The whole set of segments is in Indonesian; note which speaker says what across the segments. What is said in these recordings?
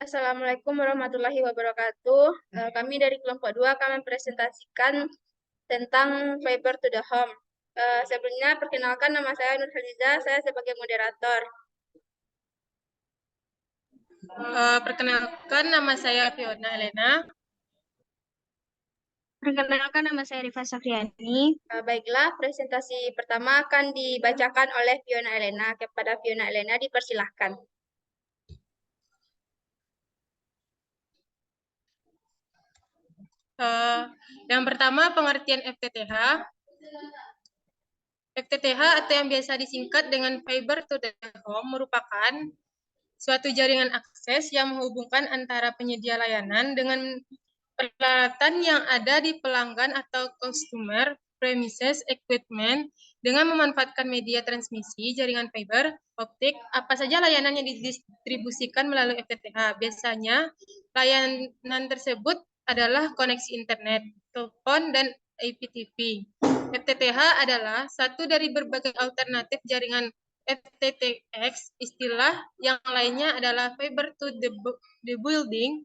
Speaker 1: Assalamualaikum warahmatullahi wabarakatuh. Kami dari kelompok 2 akan mempresentasikan tentang Fiber to the Home. Sebelumnya, perkenalkan nama saya Nur Haliza, saya sebagai moderator.
Speaker 2: Perkenalkan, nama saya Fiona Elena.
Speaker 3: Perkenalkan, nama saya Rifa Safriani.
Speaker 1: Baiklah, presentasi pertama akan dibacakan oleh Fiona Elena. Kepada Fiona Elena, dipersilahkan.
Speaker 2: Yang pertama, pengertian FTTH. FTTH atau yang biasa disingkat dengan Fiber to the Home merupakan suatu jaringan akses yang menghubungkan antara penyedia layanan dengan peralatan yang ada di pelanggan atau customer premises equipment dengan memanfaatkan media transmisi jaringan fiber optik. Apa saja layanan yang didistribusikan melalui FTTH? Biasanya layanan tersebut adalah koneksi internet, telepon, dan IPTV. FTTH adalah satu dari berbagai alternatif jaringan FTTX. Istilah yang lainnya adalah fiber to the building,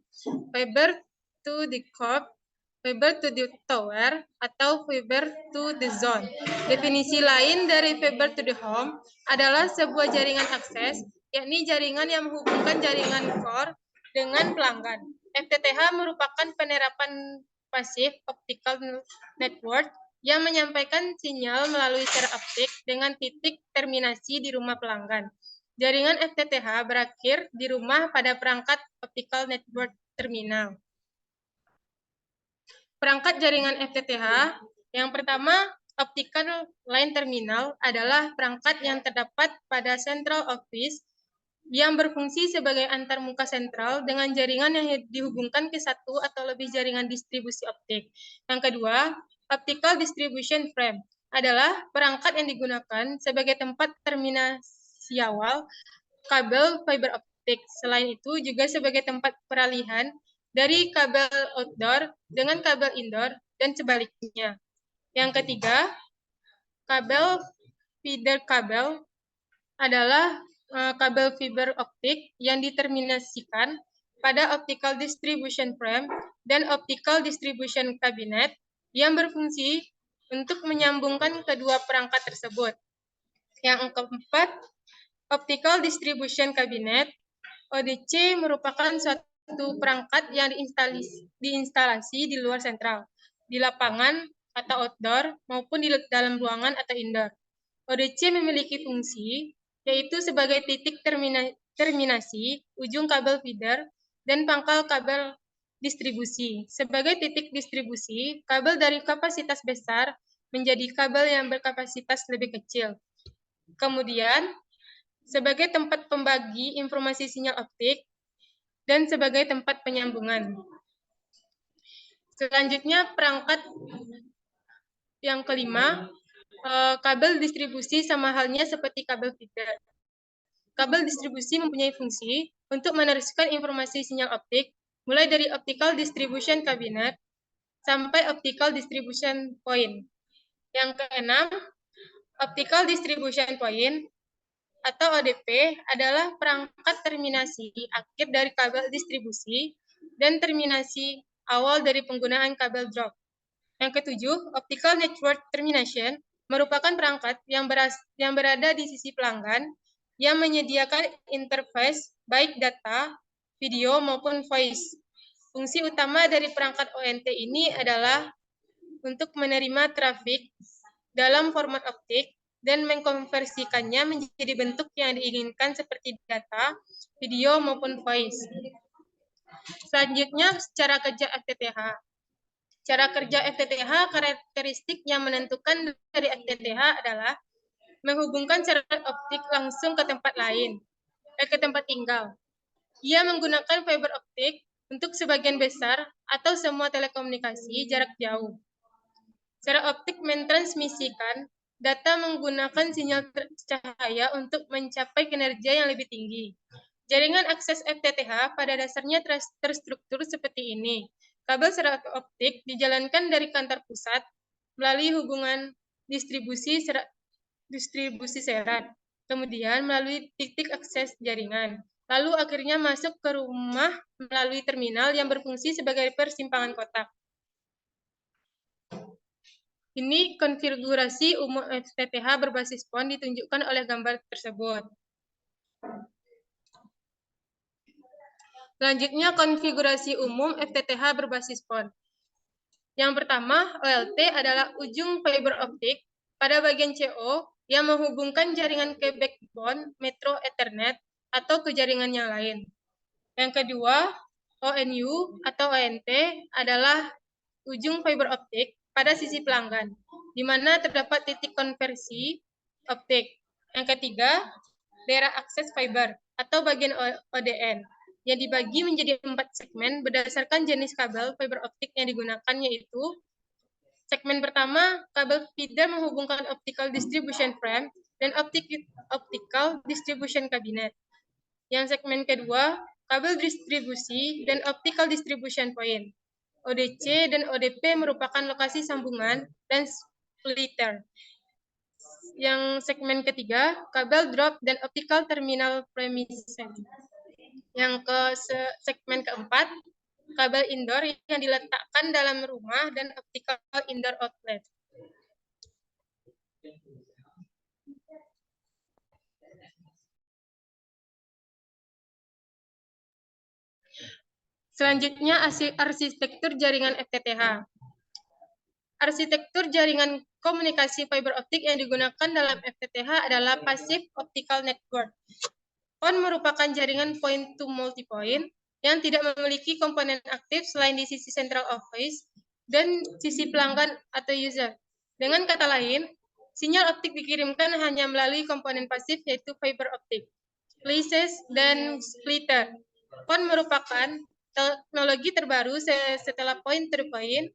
Speaker 2: fiber to the curb, fiber to the tower, atau fiber to the zone. Definisi lain dari fiber to the home adalah sebuah jaringan akses, yakni jaringan yang menghubungkan jaringan core dengan pelanggan. FTTH merupakan penerapan pasif optical network yang menyampaikan sinyal melalui secara optik dengan titik terminasi di rumah pelanggan. Jaringan FTTH berakhir di rumah pada perangkat optical network terminal. Perangkat jaringan FTTH, yang pertama, optical line terminal adalah perangkat yang terdapat pada central office yang berfungsi sebagai antarmuka sentral dengan jaringan yang dihubungkan ke satu atau lebih jaringan distribusi optik. Yang kedua, optical distribution frame adalah perangkat yang digunakan sebagai tempat terminasi awal kabel fiber optik. Selain itu, juga sebagai tempat peralihan dari kabel outdoor dengan kabel indoor dan sebaliknya. Yang ketiga, kabel feeder kabel adalah kabel fiber optik yang diterminasikan pada optical distribution frame dan optical distribution cabinet yang berfungsi untuk menyambungkan kedua perangkat tersebut. Yang keempat, optical distribution cabinet, ODC merupakan suatu perangkat yang diinstalasi di luar sentral, di lapangan atau outdoor, maupun di dalam ruangan atau indoor. ODC memiliki fungsi yaitu sebagai titik terminasi ujung kabel feeder dan pangkal kabel distribusi. Sebagai titik distribusi, kabel dari kapasitas besar menjadi kabel yang berkapasitas lebih kecil. Kemudian, sebagai tempat pembagi informasi sinyal optik dan sebagai tempat penyambungan. Selanjutnya, perangkat yang kelima, kabel distribusi sama halnya seperti kabel feeder. Kabel distribusi mempunyai fungsi untuk meneruskan informasi sinyal optik, mulai dari optical distribution cabinet sampai optical distribution point. Yang keenam, optical distribution point atau ODP adalah perangkat terminasi akhir dari kabel distribusi dan terminasi awal dari penggunaan kabel drop. Yang ketujuh, optical network termination merupakan perangkat yang berada di sisi pelanggan yang menyediakan interface baik data, video, maupun voice. Fungsi utama dari perangkat ONT ini adalah untuk menerima trafik dalam format optik dan mengkonversikannya menjadi bentuk yang diinginkan seperti data, video, maupun voice. Selanjutnya, cara kerja FTTH. Cara kerja FTTH, karakteristik yang menentukan dari FTTH adalah menghubungkan secara optik langsung ke tempat lain, ke tempat tinggal. Ia menggunakan fiber optik untuk sebagian besar atau semua telekomunikasi jarak jauh. Secara optik mentransmisikan data menggunakan sinyal cahaya untuk mencapai kinerja yang lebih tinggi. Jaringan akses FTTH pada dasarnya terstruktur seperti ini. Kabel secara optik dijalankan dari kantor pusat melalui hubungan distribusi serat, kemudian melalui titik akses jaringan. lalu akhirnya masuk ke rumah melalui terminal yang berfungsi sebagai persimpangan kotak. Ini konfigurasi umum FTTH berbasis PON ditunjukkan oleh gambar tersebut. Selanjutnya, konfigurasi umum FTTH berbasis PON. Yang pertama, OLT adalah ujung fiber optik pada bagian CO yang menghubungkan jaringan ke backbone Metro Ethernet atau ke jaringan yang lain. Yang kedua, ONU atau ONT adalah ujung fiber optik pada sisi pelanggan, di mana terdapat titik konversi optik. Yang ketiga, daerah akses fiber atau bagian ODN, yang dibagi menjadi 4 segmen berdasarkan jenis kabel fiber optik yang digunakan, yaitu segmen pertama, kabel feeder menghubungkan optical distribution frame dan optical distribution cabinet. Yang segmen kedua, kabel distribusi dan optical distribution point. ODC dan ODP merupakan lokasi sambungan dan splitter. Yang segmen ketiga, kabel drop dan optical terminal premises. Yang segmen keempat, kabel indoor yang diletakkan dalam rumah dan optical indoor outlet. Selanjutnya, arsitektur jaringan FTTH. Arsitektur jaringan komunikasi fiber optik yang digunakan dalam FTTH adalah Passive Optical Network. PON merupakan jaringan point-to-multipoint yang tidak memiliki komponen aktif selain di sisi central office dan sisi pelanggan atau user. Dengan kata lain, sinyal optik dikirimkan hanya melalui komponen pasif yaitu fiber optik, splices, dan splitter. PON merupakan teknologi terbaru setelah point-to-point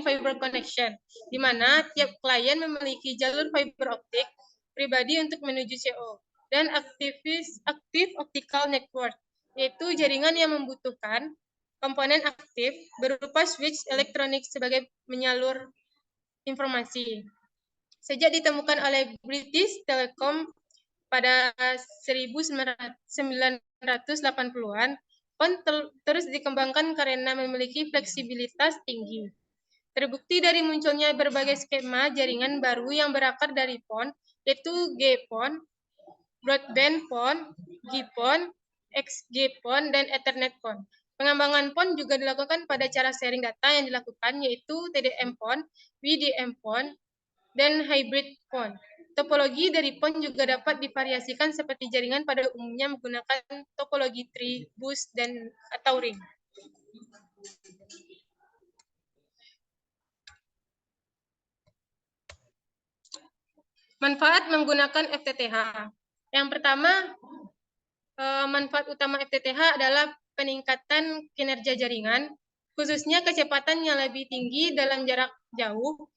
Speaker 2: fiber connection, di mana tiap klien memiliki jalur fiber optik pribadi untuk menuju CO, dan active optical network, yaitu jaringan yang membutuhkan komponen aktif berupa switch elektronik sebagai menyalur informasi. Sejak ditemukan oleh British Telecom pada 1980-an, PON terus dikembangkan karena memiliki fleksibilitas tinggi. Terbukti dari munculnya berbagai skema jaringan baru yang berakar dari PON, yaitu GPON, Broadband PON, GPON, XGPON, dan Ethernet PON. Pengembangan PON juga dilakukan pada cara sharing data yang dilakukan, yaitu TDM PON, WDM PON, dan hybrid PON. Topologi dari PON juga dapat divariasikan seperti jaringan pada umumnya menggunakan topologi tree, bus, dan atau ring. Manfaat menggunakan FTTH. Yang pertama, manfaat utama FTTH adalah peningkatan kinerja jaringan, khususnya kecepatan yang lebih tinggi dalam jarak jauh,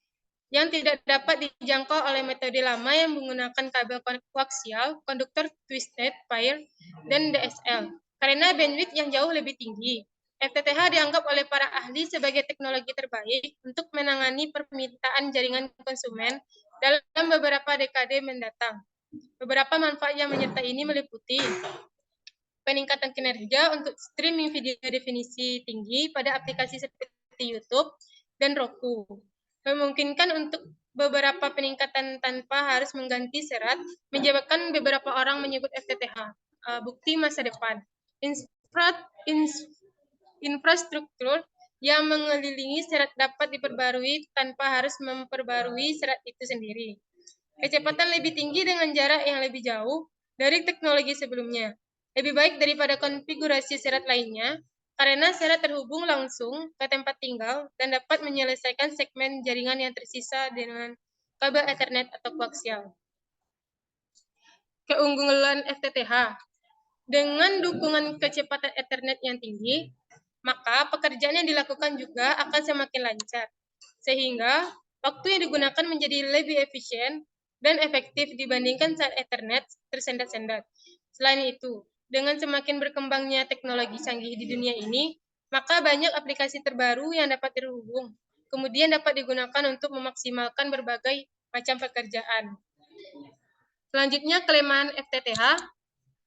Speaker 2: yang tidak dapat dijangkau oleh metode lama yang menggunakan kabel koaksial, konduktor twisted pair, dan DSL. Karena bandwidth yang jauh lebih tinggi, FTTH dianggap oleh para ahli sebagai teknologi terbaik untuk menangani permintaan jaringan konsumen dalam beberapa dekade mendatang. Beberapa manfaat yang menyertai ini meliputi peningkatan kinerja untuk streaming video definisi tinggi pada aplikasi seperti YouTube dan Roku. Memungkinkan untuk beberapa peningkatan tanpa harus mengganti serat, menyebabkan beberapa orang menyebut FTTH bukti masa depan. Infrastruktur yang mengelilingi serat dapat diperbarui tanpa harus memperbarui serat itu sendiri. Kecepatan lebih tinggi dengan jarak yang lebih jauh dari teknologi sebelumnya. Lebih baik daripada konfigurasi serat lainnya, karena serat terhubung langsung ke tempat tinggal dan dapat menyelesaikan segmen jaringan yang tersisa dengan kabel Ethernet atau koaksial. Keunggulan FTTH. Dengan dukungan kecepatan Ethernet yang tinggi, maka pekerjaan yang dilakukan juga akan semakin lancar, sehingga waktu yang digunakan menjadi lebih efisien dan efektif dibandingkan saat Ethernet tersendat-sendat. Selain itu, dengan semakin berkembangnya teknologi canggih di dunia ini, maka banyak aplikasi terbaru yang dapat terhubung, kemudian dapat digunakan untuk memaksimalkan berbagai macam pekerjaan. Selanjutnya, kelemahan FTTH.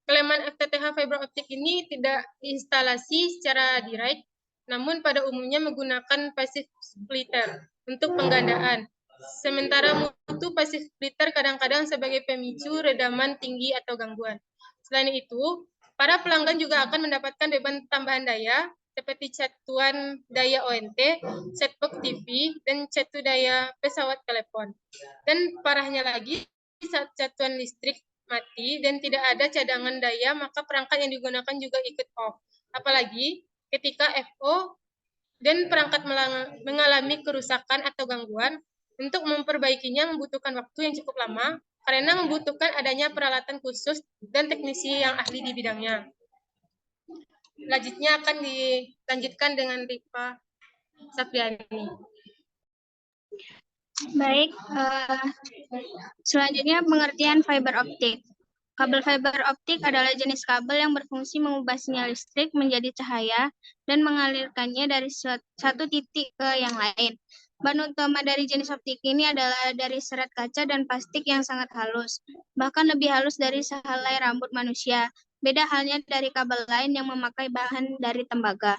Speaker 2: Keleman FTTH fiber optik ini tidak diinstalasi secara direct, namun pada umumnya menggunakan passive splitter untuk penggandaan. Sementara mutu passive splitter kadang-kadang sebagai pemicu redaman tinggi atau gangguan. Selain itu, para pelanggan juga akan mendapatkan beban tambahan daya seperti catuan daya ONT, setbox TV, dan catu daya pesawat telepon. Dan parahnya lagi, saat catuan listrik mati dan tidak ada cadangan daya, maka perangkat yang digunakan juga ikut off. Apalagi ketika FO dan perangkat mengalami kerusakan atau gangguan, untuk memperbaikinya membutuhkan waktu yang cukup lama karena membutuhkan adanya peralatan khusus dan teknisi yang ahli di bidangnya. Selanjutnya akan dilanjutkan dengan Rifa Safriani.
Speaker 3: Baik, selanjutnya pengertian fiber optik. Kabel fiber optik adalah jenis kabel yang berfungsi mengubah sinyal listrik menjadi cahaya dan mengalirkannya dari satu titik ke yang lain. Bahan utama dari jenis optik ini adalah dari serat kaca dan plastik yang sangat halus, bahkan lebih halus dari sehelai rambut manusia. Beda halnya dari kabel lain yang memakai bahan dari tembaga.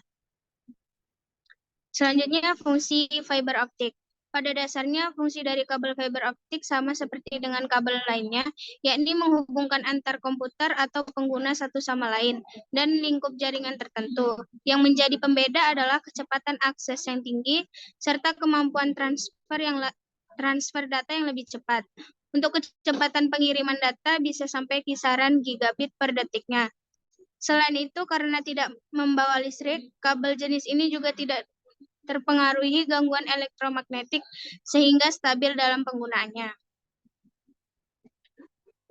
Speaker 3: Selanjutnya, fungsi fiber optik. Pada dasarnya, fungsi dari kabel fiber optik sama seperti dengan kabel lainnya, yakni menghubungkan antar komputer atau pengguna satu sama lain dan lingkup jaringan tertentu. Yang menjadi pembeda adalah kecepatan akses yang tinggi serta kemampuan transfer data yang lebih cepat. Untuk kecepatan pengiriman data bisa sampai kisaran gigabit per detiknya. Selain itu, karena tidak membawa listrik, kabel jenis ini juga tidak terpengaruhi gangguan elektromagnetik sehingga stabil dalam penggunaannya.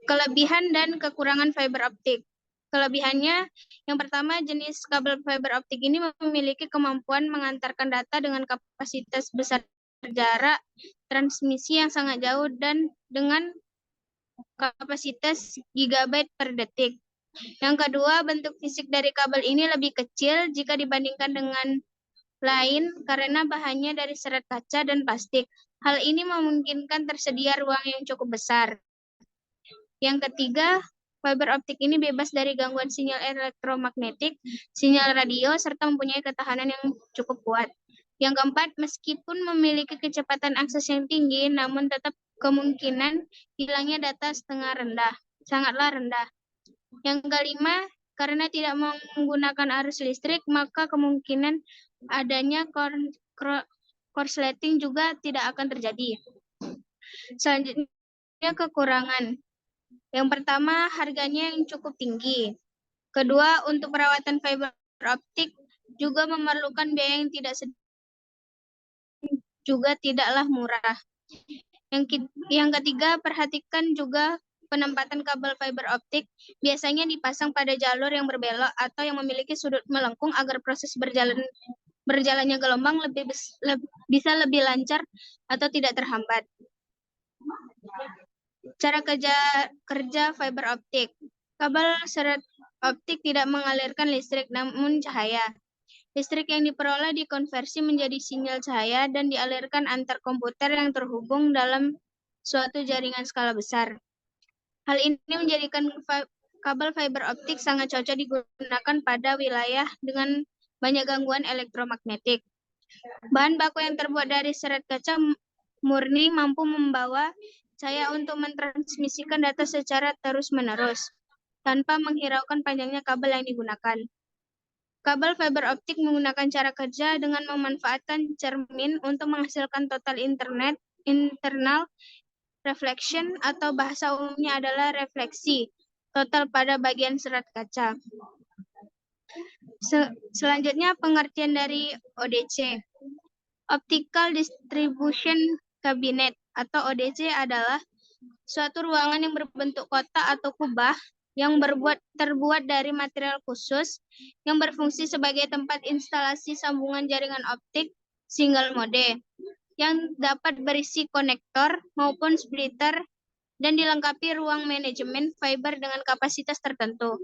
Speaker 3: Kelebihan dan kekurangan fiber optik. Kelebihannya, yang pertama, jenis kabel fiber optik ini memiliki kemampuan mengantarkan data dengan kapasitas besar jarak transmisi yang sangat jauh dan dengan kapasitas gigabyte per detik. Yang kedua, bentuk fisik dari kabel ini lebih kecil jika dibandingkan dengan lain karena bahannya dari serat kaca dan plastik. Hal ini memungkinkan tersedia ruang yang cukup besar. Yang ketiga, fiber optik ini bebas dari gangguan sinyal elektromagnetik, sinyal radio, serta mempunyai ketahanan yang cukup kuat. Yang keempat, meskipun memiliki kecepatan akses yang tinggi, namun tetap kemungkinan hilangnya data sangatlah rendah. Yang kelima, karena tidak menggunakan arus listrik, maka kemungkinan adanya korsleting juga tidak akan terjadi. Selanjutnya, kekurangan. Yang pertama, harganya yang cukup tinggi. Kedua, untuk perawatan fiber optik juga memerlukan biaya yang juga tidaklah murah. Yang ketiga, perhatikan juga penempatan kabel fiber optik biasanya dipasang pada jalur yang berbelok atau yang memiliki sudut melengkung agar proses berjalannya gelombang bisa lebih lancar atau tidak terhambat. Cara kerja fiber optik. Kabel serat optik tidak mengalirkan listrik namun cahaya. Listrik yang diperoleh dikonversi menjadi sinyal cahaya dan dialirkan antar komputer yang terhubung dalam suatu jaringan skala besar. Hal ini menjadikan kabel fiber optik sangat cocok digunakan pada wilayah dengan banyak gangguan elektromagnetik. Bahan baku yang terbuat dari serat kaca murni mampu membawa cahaya untuk mentransmisikan data secara terus-menerus, tanpa menghiraukan panjangnya kabel yang digunakan. Kabel fiber optik menggunakan cara kerja dengan memanfaatkan cermin untuk menghasilkan total internal reflection atau bahasa umumnya adalah refleksi total pada bagian serat kaca. Selanjutnya pengertian dari ODC. Optical Distribution Cabinet atau ODC adalah suatu ruangan yang berbentuk kotak atau kubah yang terbuat dari material khusus yang berfungsi sebagai tempat instalasi sambungan jaringan optik single mode yang dapat berisi konektor maupun splitter dan dilengkapi ruang manajemen fiber dengan kapasitas tertentu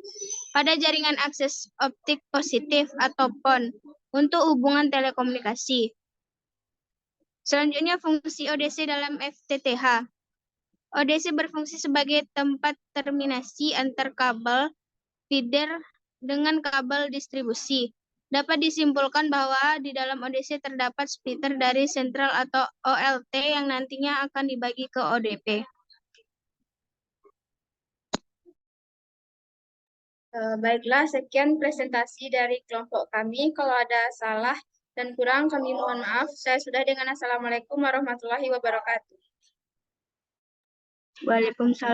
Speaker 3: pada jaringan akses optik positif atau PON untuk hubungan telekomunikasi. Selanjutnya fungsi ODC dalam FTTH. ODC berfungsi sebagai tempat terminasi antar kabel feeder dengan kabel distribusi. Dapat disimpulkan bahwa di dalam ODC terdapat splitter dari sentral atau OLT yang nantinya akan dibagi ke ODP.
Speaker 1: Baiklah, sekian presentasi dari kelompok kami. Kalau ada salah dan kurang, kami mohon maaf. Saya sudah dengan Assalamualaikum warahmatullahi wabarakatuh.
Speaker 3: Waalaikumsalam.